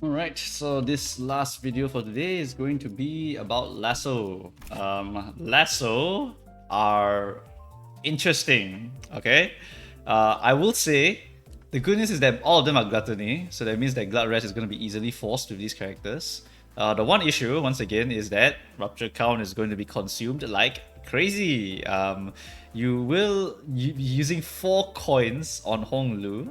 Alright, so this last video for today is going to be about Lasso. Lasso are interesting, okay? I will say, the good news is that all of them are gluttony, so that means that Glut Rest is going to be easily forced with these characters. The one issue, once again, is that Rupture Count is going to be consumed like crazy. You will be using 4 coins on Hong Lu,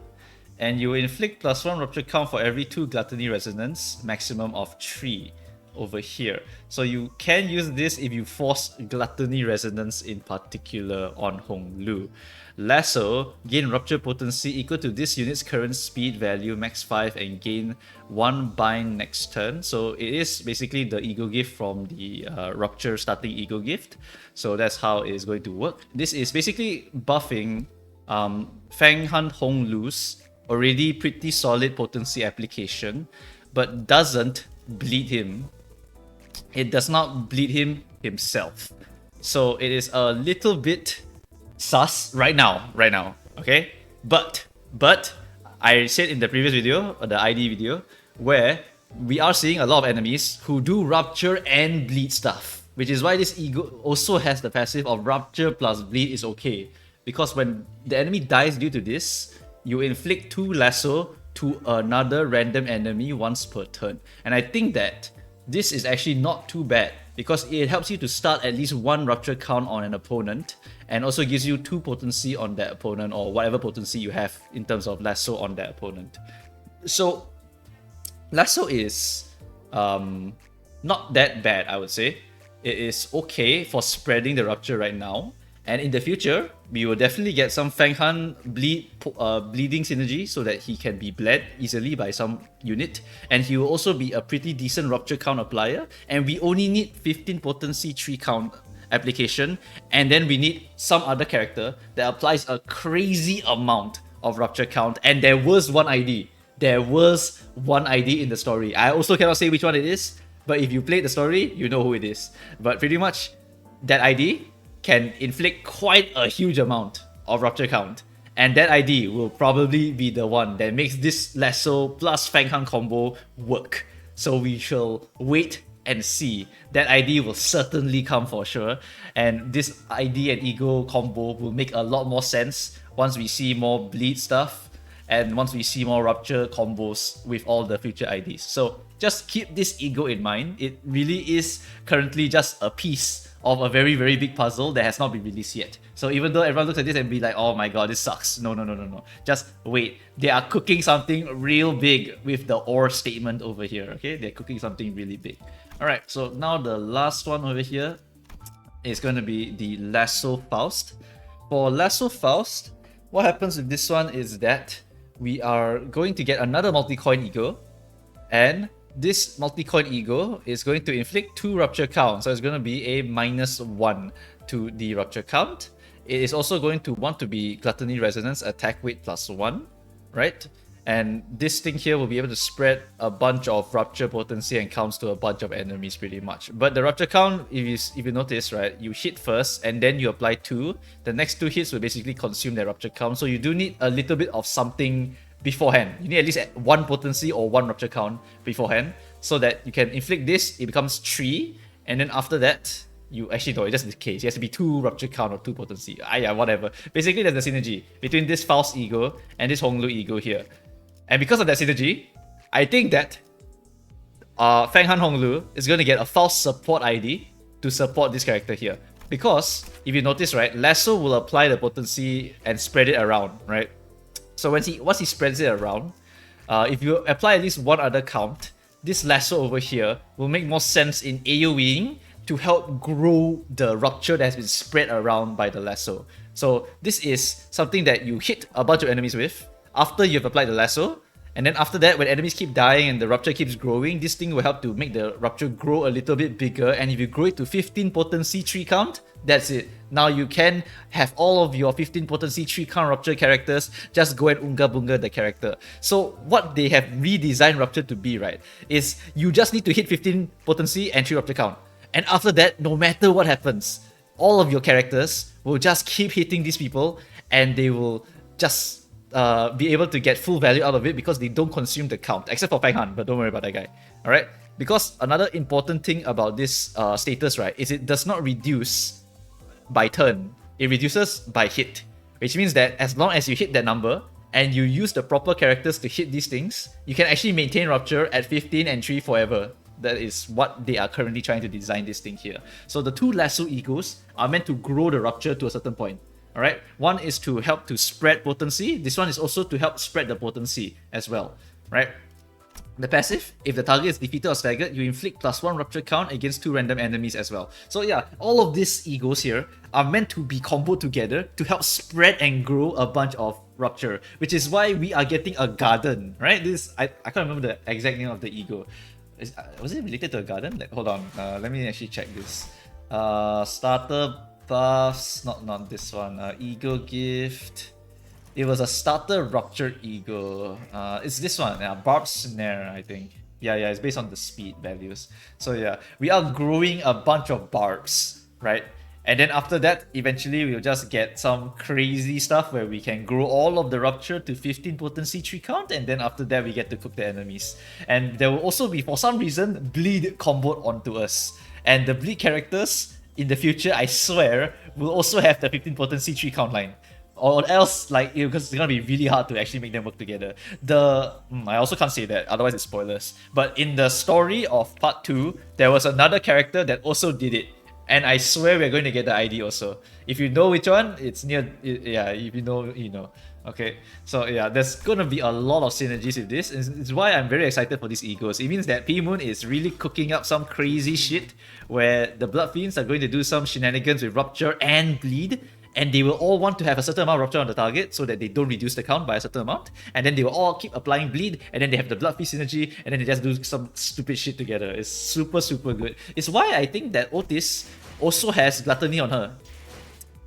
and you inflict +1 rupture count for every 2 gluttony resonance, maximum of 3 over here. So you can use this if you force gluttony resonance in particular on Hong Lu. Lasso, gain rupture potency equal to this unit's current speed value, max 5, and gain 1 bind next turn. So it is basically the ego gift from the rupture starting ego gift. So that's how it is going to work. This is basically buffing Fang Han Hong Lu's already pretty solid potency application, but doesn't bleed him. It does not bleed him himself. So it is a little bit sus right now, okay? But I said in the previous video, or the ID video, where we are seeing a lot of enemies who do rupture and bleed stuff, which is why this ego also has the passive of rupture plus bleed is okay. Because when the enemy dies due to this, you inflict 2 lasso to another random enemy once per turn. And I think that this is actually not too bad because it helps you to start at least 1 rupture count on an opponent and also gives you 2 potency on that opponent or whatever potency you have in terms of lasso on that opponent. So lasso is not that bad, I would say. It is okay for spreading the rupture right now. And in the future, we will definitely get some Fang Han bleeding synergy so that he can be bled easily by some unit. And he will also be a pretty decent rupture count applier. And we only need 15 potency 3 count application. And then we need some other character that applies a crazy amount of rupture count. And there was one ID. There was one ID in the story. I also cannot say which one it is. But if you played the story, you know who it is. But pretty much, that ID can inflict quite a huge amount of rupture count, and that ID will probably be the one that makes this Lasso plus Fang Han combo work. So we shall wait and see. That ID will certainly come for sure, and this ID and ego combo will make a lot more sense once we see more bleed stuff and once we see more rupture combos with all the future IDs. So just keep this ego in mind. It really is currently just a piece of a very, very big puzzle that has not been released yet. So even though everyone looks at this and be like, oh my god, this sucks. No. Just wait. They are cooking something real big with the or statement over here, okay? They're cooking something really big. Alright, so now the last one over here is going to be the Lasso Faust. For Lasso Faust, what happens with this one is that we are going to get another multi-coin ego, and this multi-coin ego is going to inflict 2 rupture count, so it's going to be a -1 to the rupture count. It is also going to want to be gluttony resonance attack weight +1, right? And this thing here will be able to spread a bunch of rupture potency and counts to a bunch of enemies pretty much. But the rupture count, if you notice, right, you hit first and then you apply 2. The next 2 hits will basically consume that rupture count. So you do need a little bit of something beforehand. You need at least 1 potency or 1 rupture count beforehand so that you can inflict this, it becomes 3, and then after that, you actually don't, it's just the case. It has to be 2 rupture count or 2 potency. Yeah, whatever. Basically, there's a synergy between this Faust ego and this Hong Lu ego here. And because of that synergy, I think that Fang Han Hong Lu is going to get a Faust support ID to support this character here. Because, if you notice, right, Lasso will apply the potency and spread it around, right? So once he spreads it around, if you apply at least 1 other count, this Lasso over here will make more sense in AoEing to help grow the rupture that has been spread around by the Lasso. So this is something that you hit a bunch of enemies with after you've applied the Lasso, and then after that, when enemies keep dying and the rupture keeps growing, this thing will help to make the rupture grow a little bit bigger, and if you grow it to 15 potency 3 count, that's it. Now you can have all of your 15 potency 3 count rupture characters just go and unga bunga the character. So what they have redesigned rupture to be, right, is you just need to hit 15 potency and 3 rupture count. And after that, no matter what happens, all of your characters will just keep hitting these people and they will just be able to get full value out of it because they don't consume the count, except for Fang Han, but don't worry about that guy. All right, because another important thing about this status, right, is it does not reduce by turn. It reduces by hit, which means that as long as you hit that number and you use the proper characters to hit these things, you can actually maintain Rupture at 15 and 3 forever. That is what they are currently trying to design this thing here. So the two Lasso egos are meant to grow the Rupture to a certain point. Alright, one is to help to spread potency. This one is also to help spread the potency as well. Right? The passive, if the target is defeated or staggered, you inflict +1 Rupture count against 2 random enemies as well. So yeah, all of these egos here are meant to be comboed together to help spread and grow a bunch of Rupture, which is why we are getting a garden, right? This I can't remember the exact name of the ego. Was it related to a garden? Like, hold on, let me actually check this. Starter buffs, not this one. Ego gift. It was a starter rupture ego. It's this one, yeah, Barb Snare, I think. Yeah, it's based on the speed values. So yeah, we are growing a bunch of barbs, right? And then after that, eventually we'll just get some crazy stuff where we can grow all of the rupture to 15 potency tree count, and then after that we get to cook the enemies. And there will also be, for some reason, bleed comboed onto us. And the bleed characters in the future, I swear, will also have the 15 potency tree count line. Or else, like, because it's gonna be really hard to actually make them work together. I also can't say that, otherwise it's spoilers. But in the story of part 2, there was another character that also did it. And I swear we're going to get the ID also. If you know which one, it's near, yeah, if you know, you know. Okay, so yeah, there's gonna be a lot of synergies with this. It's why I'm very excited for these egos. It means that P-Moon is really cooking up some crazy shit where the Blood Fiends are going to do some shenanigans with Rupture and Bleed. And they will all want to have a certain amount of Rupture on the target so that they don't reduce the count by a certain amount. And then they will all keep applying Bleed, and then they have the Blood Feast synergy, and then they just do some stupid shit together. It's super, super good. It's why I think that Otis also has Gluttony on her.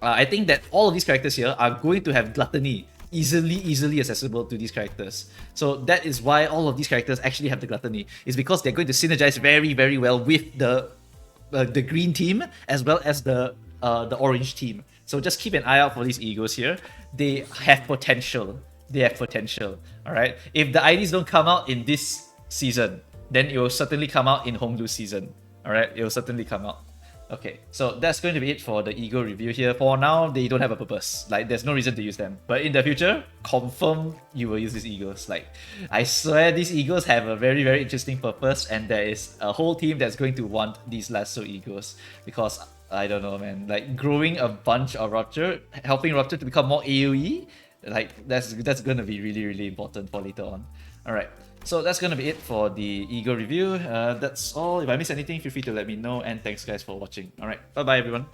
I think that all of these characters here are going to have Gluttony easily accessible to these characters. So that is why all of these characters actually have the Gluttony. It's because they're going to synergize very, very well with the green team as well as the orange team. So just keep an eye out for these egos here. They have potential. Alright? If the IDs don't come out in this season, then it will certainly come out in Hongdu season. Alright? It will certainly come out. Okay, so that's going to be it for the ego review here. For now, they don't have a purpose. Like, there's no reason to use them. But in the future, confirm you will use these egos. Like, I swear these egos have a very, very interesting purpose, and there is a whole team that's going to want these Lasso egos. Because, I don't know, man. Like, growing a bunch of Rupture, helping Rupture to become more AoE, like, that's going to be really, really important for later on. Alright. So that's going to be it for the ego review. That's all. If I miss anything, feel free to let me know. And thanks guys for watching. Alright, bye bye everyone.